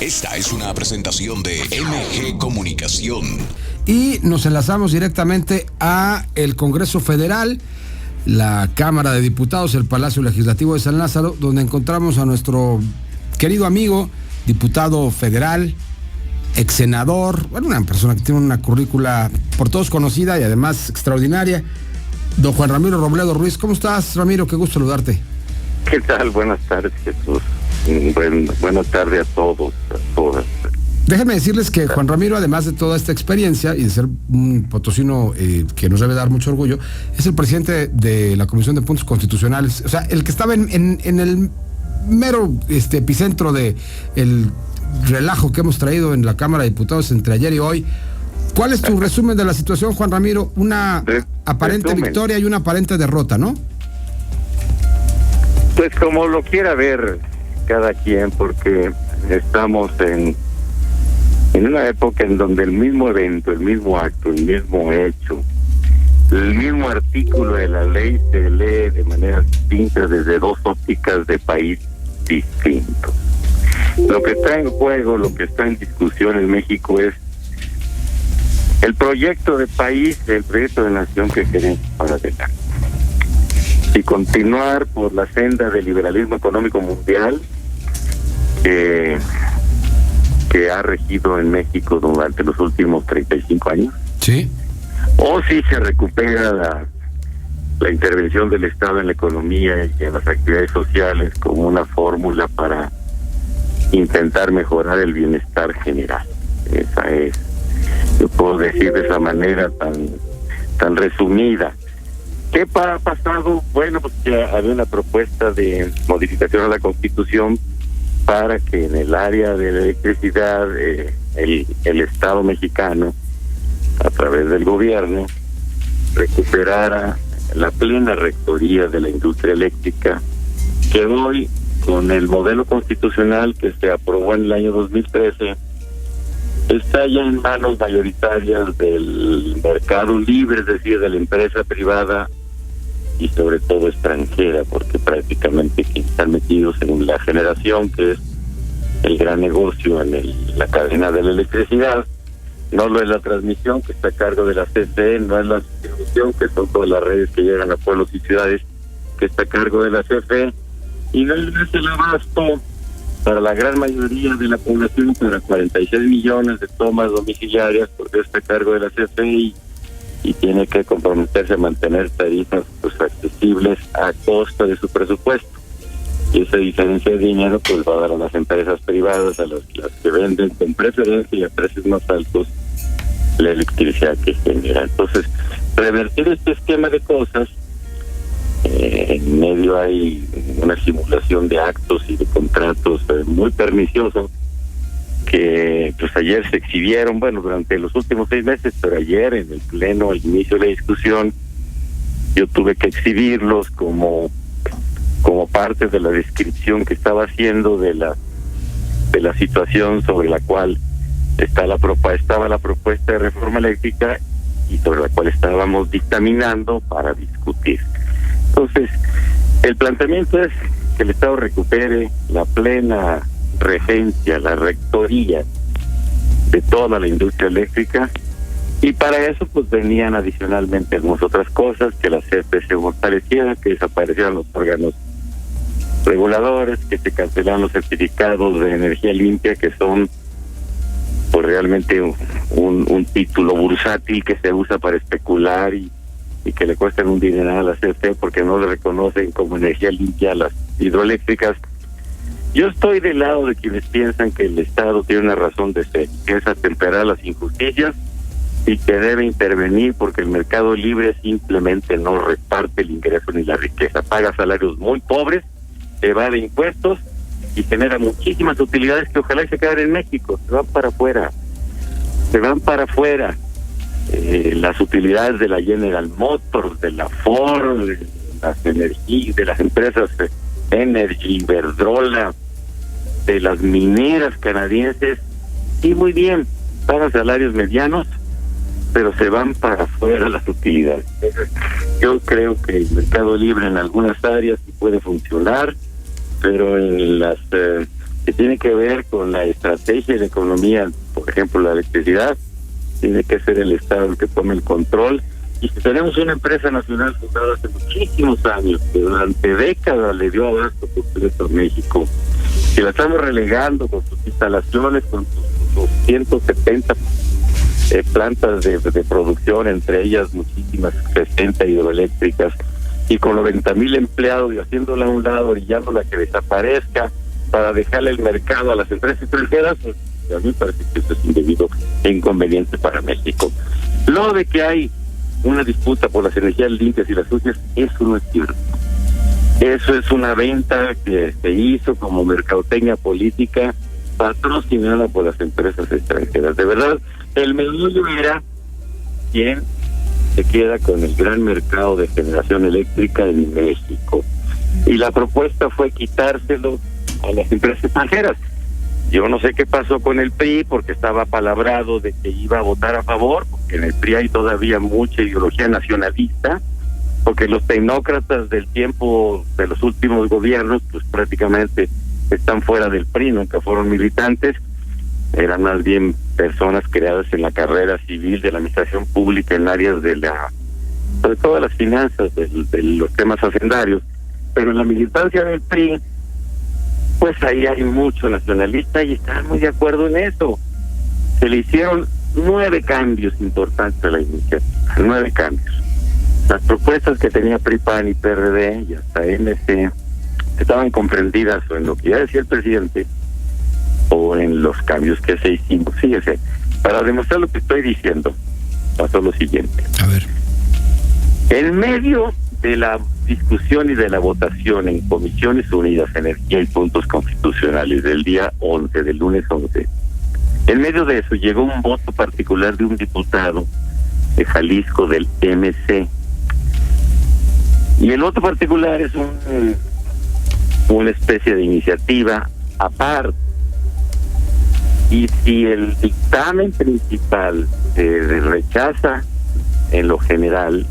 Esta es una presentación de MG Comunicación. Y nos enlazamos directamente a el Congreso Federal, la Cámara de Diputados, el Palacio Legislativo de San Lázaro, donde encontramos a nuestro querido amigo, diputado federal, ex senador, bueno, una persona que tiene una currícula por todos conocida y además extraordinaria, don Juan Ramiro Robledo Ruiz. ¿Cómo estás, Ramiro? Qué gusto saludarte. ¿Qué tal? Buenas tardes, Jesús. Buenas tardes a todos, a todas. Déjenme decirles que Juan Ramiro, además de toda esta experiencia y de ser un potosino que nos debe dar mucho orgullo, es el presidente de la Comisión de Puntos Constitucionales, o sea, el que estaba en el mero epicentro de el relajo que hemos traído en la Cámara de Diputados entre ayer y hoy. ¿Cuál es tu resumen de la situación, Juan Ramiro? Una aparente victoria y una aparente derrota, ¿no? Pues como lo quiera ver cada quien, porque estamos en una época en donde el mismo evento, el mismo acto, el mismo hecho, el mismo artículo de la ley se lee de manera distinta desde dos ópticas de país distintos. Lo que está en juego, lo que está en discusión en México es el proyecto de país, el proyecto de nación que queremos para adelante. Y continuar por la senda del liberalismo económico mundial que ha regido en México durante los últimos 35 años. Sí. O si se recupera la intervención del Estado en la economía y en las actividades sociales como una fórmula para intentar mejorar el bienestar general. Esa es, yo puedo decir de esa manera tan resumida. ¿Qué ha pasado? Bueno, pues ya había una propuesta de modificación a la Constitución para que en el área de la electricidad el Estado mexicano, a través del gobierno, recuperara la plena rectoría de la industria eléctrica, que hoy, con el modelo constitucional que se aprobó en el año 2013, está ya en manos mayoritarias del mercado libre, es decir, de la empresa privada y sobre todo extranjera, porque prácticamente quienes están metidos en la generación, que es el gran negocio en la cadena de la electricidad, no lo es la transmisión, que está a cargo de la CFE, no es la distribución, que son todas las redes que llegan a pueblos y ciudades, que está a cargo de la CFE, y no es el abasto para la gran mayoría de la población, para 46 millones de tomas domiciliarias, porque está a cargo de la CFE y tiene que comprometerse a mantener tarifas pues accesibles a costa de su presupuesto. Y esa diferencia de dinero pues va a dar a las empresas privadas, a las que venden con preferencia y a precios más altos la electricidad que genera. Entonces, revertir este esquema de cosas, en medio hay una simulación de actos y de contratos muy perniciosos que pues ayer se exhibieron, bueno, durante los últimos 6 meses, pero ayer en el pleno, al inicio de la discusión, yo tuve que exhibirlos como parte de la descripción que estaba haciendo de la situación sobre la cual estaba la propuesta de reforma eléctrica y sobre la cual estábamos dictaminando para discutir. Entonces, el planteamiento es que el Estado recupere la plena regencia, la rectoría de toda la industria eléctrica, y para eso pues venían adicionalmente algunas otras cosas, que la CFE se fortaleciera, que desaparecieran los órganos reguladores, que se cancelaran los certificados de energía limpia, que son pues realmente un título bursátil que se usa para especular y que le cuestan un dineral a la CFE porque no le reconocen como energía limpia a las hidroeléctricas. Yo estoy del lado de quienes piensan que el Estado tiene una razón de ser, que es atemperar las injusticias y que debe intervenir porque el mercado libre simplemente no reparte el ingreso ni la riqueza, paga salarios muy pobres, evade impuestos y genera muchísimas utilidades que ojalá se queden en México, se van para afuera. Las utilidades de la General Motors, de la Ford, de las energías, de las empresas Energy, Iberdrola, de las mineras canadienses, y muy bien, pagan salarios medianos, pero se van para afuera las utilidades. Yo creo que el mercado libre en algunas áreas sí puede funcionar, pero en las que tiene que ver con la estrategia de la economía, por ejemplo, la electricidad, tiene que ser el Estado el que tome el control. Y si tenemos una empresa nacional fundada hace muchísimos años, que durante décadas le dio abasto completo a México, que la estamos relegando con sus instalaciones, con sus 270 plantas de producción, entre ellas muchísimas 60 hidroeléctricas, y con 90,000 empleados, y haciéndola a un lado, orillándola a que desaparezca para dejarle el mercado a las empresas extranjeras, pues a mí me parece que esto es indebido e inconveniente para México. Lo de que hay una disputa por las energías limpias y las sucias, eso no es cierto. Eso es una venta que se hizo como mercadotecnia política patrocinada por las empresas extranjeras. De verdad, el meollo era quién se queda con el gran mercado de generación eléctrica en México. Y la propuesta fue quitárselo a las empresas extranjeras. Yo no sé qué pasó con el PRI, porque estaba apalabrado de que iba a votar a favor, porque en el PRI hay todavía mucha ideología nacionalista, porque los tecnócratas del tiempo de los últimos gobiernos, pues prácticamente están fuera del PRI, nunca fueron militantes, eran más bien personas creadas en la carrera civil de la administración pública en áreas de sobre todo las finanzas, de los temas hacendarios, pero en la militancia del PRI, pues ahí hay mucho nacionalista y están muy de acuerdo en eso. Se le hicieron 9 cambios importantes a la iniciativa, 9 cambios. Las propuestas que tenía PRI, PAN y PRD y hasta MC estaban comprendidas o en lo que ya decía el presidente o en los cambios que se hicimos. Fíjese, para demostrar lo que estoy diciendo, pasó lo siguiente. A ver. En medio de la discusión y de la votación en Comisiones Unidas, Energía y Puntos Constitucionales del día 11, del lunes 11, en medio de eso llegó un voto particular de un diputado de Jalisco del MC. Y el voto particular es una especie de iniciativa aparte. Y si el dictamen principal se rechaza en lo general,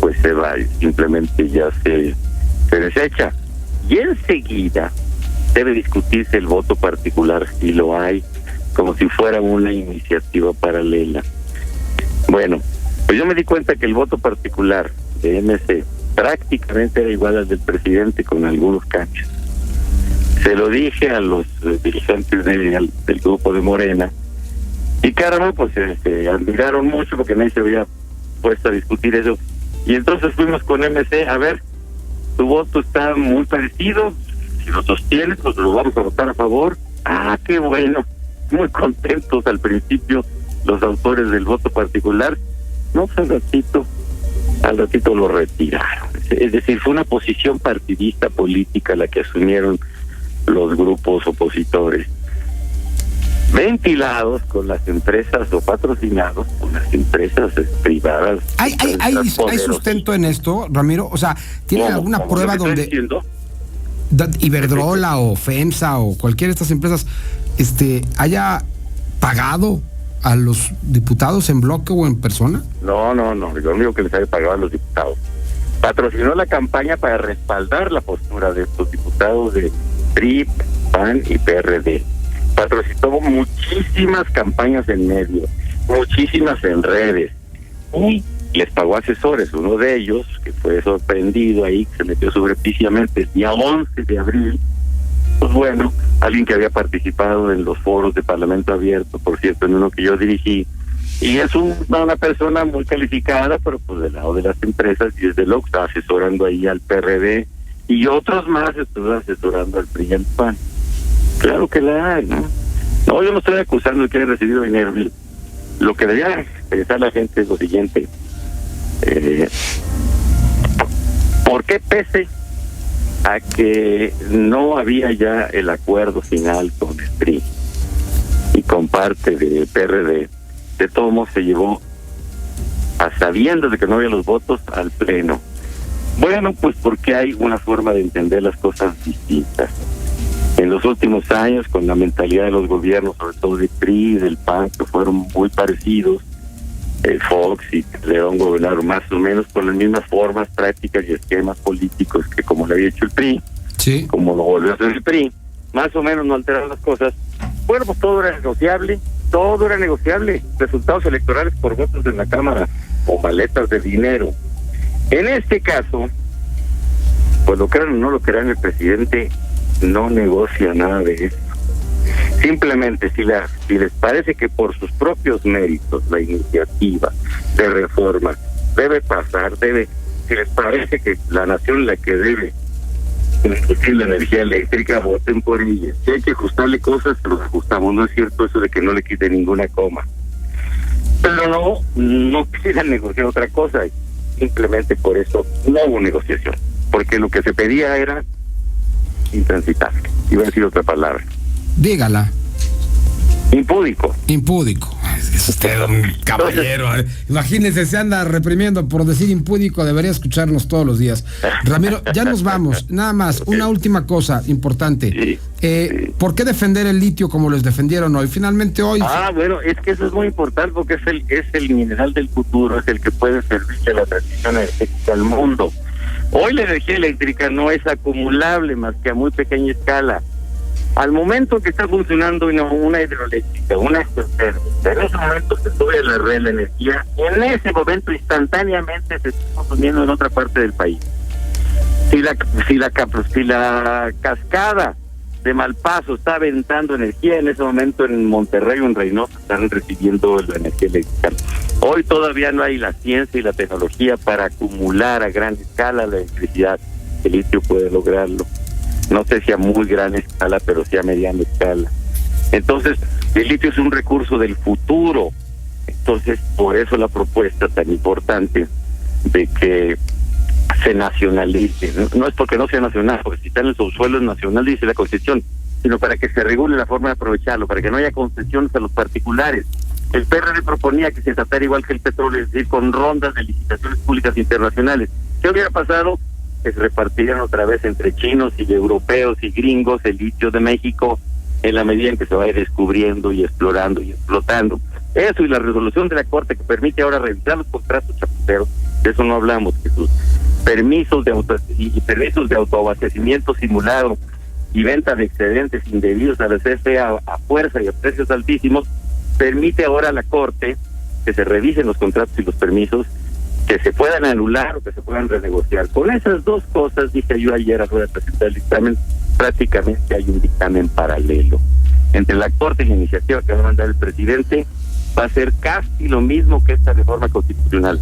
pues se va y simplemente ya se desecha. Y enseguida debe discutirse el voto particular, si lo hay, como si fuera una iniciativa paralela. Bueno, pues yo me di cuenta que el voto particular de MC prácticamente era igual al del presidente, con algunos cambios. Se lo dije a los dirigentes del grupo de Morena, y caramba, pues se admiraron mucho porque nadie se había puesto a discutir eso. Y entonces fuimos con MC, a ver, tu voto está muy parecido, si lo sostienes, pues lo vamos a votar a favor. Ah, qué bueno, muy contentos al principio los autores del voto particular. No, pues al ratito lo retiraron. Es decir, fue una posición partidista política la que asumieron los grupos opositores, ventilados con las empresas o patrocinados por las empresas privadas. ¿Hay sustento en esto, Ramiro? O sea, ¿tiene alguna prueba donde Iberdrola o FEMSA o cualquiera de estas empresas haya pagado a los diputados en bloque o en persona? No, yo único que les haya pagado a los diputados. Patrocinó la campaña para respaldar la postura de estos diputados de PRI, PAN y PRD. Patrocinó muchísimas campañas en medios, muchísimas en redes, y les pagó asesores. Uno de ellos, que fue sorprendido ahí, que se metió subrepticiamente el día 11 de abril, pues bueno, alguien que había participado en los foros de Parlamento Abierto, por cierto, en uno que yo dirigí, y es una persona muy calificada, pero pues del lado de las empresas, y desde luego está asesorando ahí al PRD, y otros más están asesorando al PRI y al PAN. Claro que la hay, ¿no? No, yo no estoy acusando de que haya recibido dinero. Lo que debería pensar la gente es lo siguiente. ¿Por qué, pese a que no había ya el acuerdo final con el PRI y con parte del PRD, de todos modos se llevó, a sabiendas de que no había los votos, al Pleno? Bueno, pues porque hay una forma de entender las cosas distintas. En los últimos años, con la mentalidad de los gobiernos, sobre todo del PRI y del PAN, que fueron muy parecidos, Fox y León gobernaron más o menos con las mismas formas, prácticas y esquemas políticos que como lo había hecho el PRI, sí, como lo volvió a hacer el PRI. más o menos no alterar las cosas, bueno, pues todo era negociable, resultados electorales por votos en la Cámara o maletas de dinero. En este caso, pues lo crean o no lo crean, el presidente no negocia nada de eso. Simplemente si les parece que por sus propios méritos la iniciativa de reforma debe pasar, si les parece que la nación es la que debe discutir la energía eléctrica, voten por ella. Si hay que ajustarle cosas, se los ajustamos. No es cierto eso de que no le quite ninguna coma. Pero no quieran negociar otra cosa. Simplemente por eso no hubo negociación. Porque lo que se pedía era intransitable. Iba a decir otra palabra. Dígala. Impúdico. Es usted un caballero. Imagínese, se anda reprimiendo por decir impúdico, debería escucharnos todos los días. Ramiro, ya nos vamos. Nada más, una última cosa importante. Sí. ¿Por qué defender el litio como les defendieron hoy? Finalmente hoy... Bueno, es que eso es muy importante porque es el mineral del futuro, es el que puede servirle a la transición energética al mundo. Hoy la energía eléctrica no es acumulable más que a muy pequeña escala. Al momento que está funcionando una hidroeléctrica, una geotérmica, en ese momento se sube a la red la energía, y en ese momento instantáneamente se está consumiendo en otra parte del país. Si la cascada de Malpaso está aventando energía, en ese momento en Monterrey o en Reynosa están recibiendo la energía eléctrica. Hoy todavía no hay la ciencia y la tecnología para acumular a gran escala la electricidad. El litio puede lograrlo. No sé si a muy gran escala, pero sí a mediana escala. Entonces, el litio es un recurso del futuro. Entonces, por eso la propuesta tan importante de que se nacionalice. No es porque no sea nacional, porque si está en el subsuelo es nacional, dice la Constitución, sino para que se regule la forma de aprovecharlo, para que no haya concesiones a los particulares. El PRD proponía que se tratara igual que el petróleo, es decir, con rondas de licitaciones públicas internacionales. ¿Qué hubiera pasado? Que se repartirían otra vez entre chinos y europeos y gringos el litio de México en la medida en que se va a ir descubriendo y explorando y explotando. Eso y la resolución de la Corte que permite ahora revisar los contratos chapuceros, de eso no hablamos, Jesús. Permisos de autoabastecimiento simulado y venta de excedentes indebidos a la CFE a fuerza y a precios altísimos, permite ahora a la Corte que se revisen los contratos y los permisos, que se puedan anular o que se puedan renegociar. Con esas dos cosas, dije yo ayer a la hora de presentar el dictamen, prácticamente hay un dictamen paralelo. Entre la Corte y la iniciativa que va a mandar el presidente, va a ser casi lo mismo que esta reforma constitucional.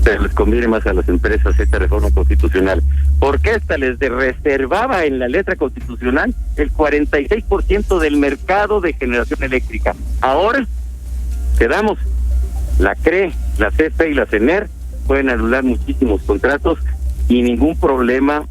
Pero les conviene más a las empresas esta reforma constitucional, porque esta les reservaba en la letra constitucional el 46% del mercado de generación eléctrica. Ahora, quedamos, la CRE, la CFE y la CENER pueden anular muchísimos contratos y ningún problema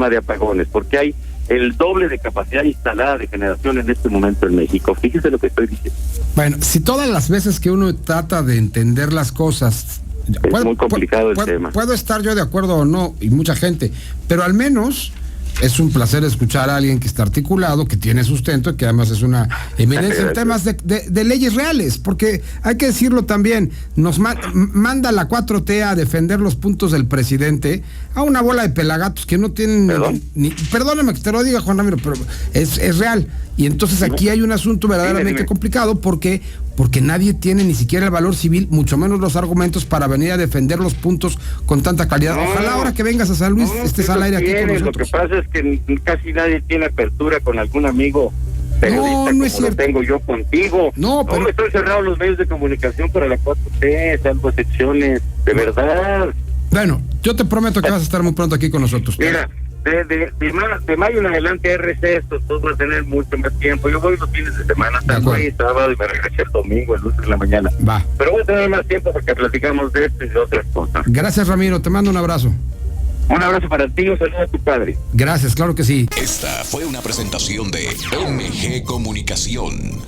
de apagones, porque hay el doble de capacidad instalada de generación en este momento en México. Fíjese lo que estoy diciendo. Bueno, si todas las veces que uno trata de entender las cosas... Es muy complicado el tema. Puedo estar yo de acuerdo o no, y mucha gente, pero al menos... Es un placer escuchar a alguien que está articulado, que tiene sustento y que además es una eminencia en temas de leyes reales, porque hay que decirlo también, nos manda la 4T a defender los puntos del presidente a una bola de pelagatos que no tienen perdóname que te lo diga, Juan Ramiro, pero es real. Y entonces aquí hay un asunto verdaderamente complicado porque nadie tiene ni siquiera el valor civil, mucho menos los argumentos para venir a defender los puntos con tanta calidad. Ojalá ahora que vengas a San Luis estés al aire aquí con nosotros. Lo que pasa es que casi nadie tiene apertura con algún amigo periodista no es como lo tengo yo contigo. No, pero... estoy cerrado los medios de comunicación para la 4T, salvo excepciones, de verdad. Bueno, yo te prometo que vas a estar muy pronto aquí con nosotros. Mira, de mayo en adelante RC esto va a tener mucho más tiempo. Yo voy los fines de semana, salgo ahí sábado y me regreso el domingo, el lunes en la mañana. Va. Pero voy a tener más tiempo porque platicamos de esto y de otras cosas. Gracias, Ramiro, te mando un abrazo. Un abrazo para ti, un saludo a tu padre. Gracias, claro que sí. Esta fue una presentación de MG Comunicación.